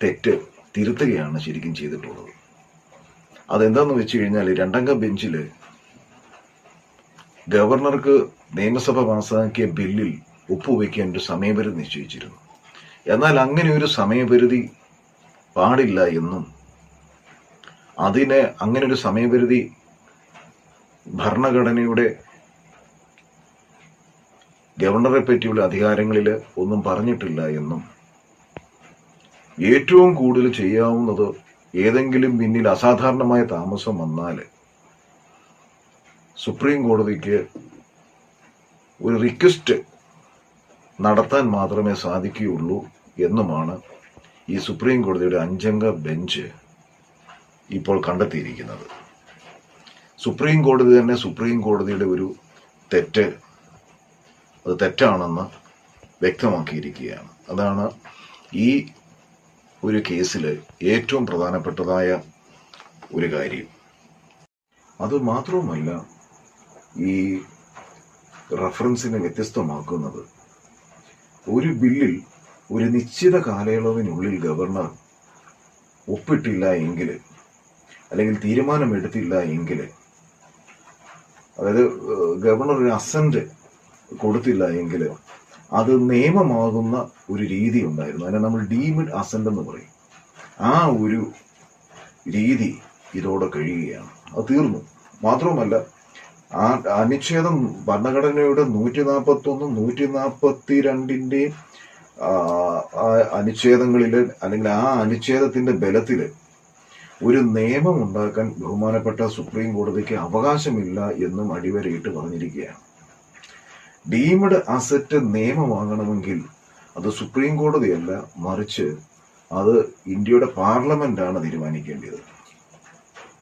തെറ്റ് തിരുത്തുകയാണ് ശരിക്കും ചെയ്തിട്ടുള്ളത്. അതെന്താന്ന് വെച്ച് കഴിഞ്ഞാൽ, രണ്ടംഗ ബെഞ്ചില് ഗവർണർക്ക് നിയമസഭ പാസാക്കിയ ബില്ലിൽ ഒപ്പുവെക്കാൻ ഒരു സമയപരിധി നിശ്ചയിച്ചിരുന്നു. എന്നാൽ അങ്ങനെ ഒരു സമയപരിധി പാടില്ല എന്നും അങ്ങനെ ഒരു സമയപരിധി ഭരണഘടനയുടെ ഗവർണറെ പറ്റിയുള്ള അധികാരങ്ങളിൽ ഒന്നും പറഞ്ഞിട്ടില്ല എന്നും ഏറ്റവും കൂടുതൽ ചെയ്യാവുന്നത് ഏതെങ്കിലും പിന്നിൽ അസാധാരണമായ താമസം വന്നാൽ സുപ്രീം കോടതിക്ക് ഒരു റിക്വസ്റ്റ് നടത്താൻ മാത്രമേ സാധിക്കുകയുള്ളൂ എന്നുമാണ് ഈ സുപ്രീം കോടതിയുടെ 5-അംഗ ബെഞ്ച് ഇപ്പോൾ കണ്ടെത്തിയിരിക്കുന്നത്. സുപ്രീം കോടതി തന്നെ സുപ്രീം കോടതിയുടെ ഒരു അത് തെറ്റാണെന്ന് വ്യക്തമാക്കിയിരിക്കുകയാണ്. അതാണ് ഈ ഒരു കേസിൽ ഏറ്റവും പ്രധാനപ്പെട്ടതായ ഒരു കാര്യം. അത് മാത്രവുമല്ല, ഈ റഫറൻസിനെ വ്യത്യസ്തമാക്കുന്നത്, ഒരു ബില്ലിൽ ഒരു നിശ്ചിത കാലയളവിനുള്ളിൽ ഗവർണർ ഒപ്പിട്ടില്ല എങ്കിൽ, അല്ലെങ്കിൽ തീരുമാനമെടുത്തില്ല എങ്കിൽ, അതായത് ഗവർണർ ഒരു അസന്റ് കൊടുത്തില്ല എങ്കിൽ അത് നിയമമാകുന്ന ഒരു രീതി ഉണ്ടായിരുന്നു. അതിനെ നമ്മൾ ഡീംഡ് അസന്റ് എന്ന് പറയും. ആ ഒരു രീതി ഇതോടെ കഴിയുകയാണ്. അത് തീർന്നു. മാത്രവുമല്ല, ആ അനുച്ഛേദം ഭരണഘടനയുടെ 141, 142 അനുച്ഛേദങ്ങളിൽ, അല്ലെങ്കിൽ ആ അനുച്ഛേദത്തിന്റെ ബലത്തിൽ ഒരു നിയമം ഉണ്ടാക്കാൻ ബഹുമാനപ്പെട്ട സുപ്രീം കോടതിക്ക് അവകാശമില്ല എന്നും അടിവരയിട്ട് പറഞ്ഞിരിക്കുകയാണ്. ഡീംഡ് അസറ്റ് നിയമമാകണമെങ്കിൽ അത് സുപ്രീം കോടതിയല്ല, മറിച്ച് അത് ഇന്ത്യയുടെ പാർലമെന്റാണ് തീരുമാനിക്കേണ്ടത്.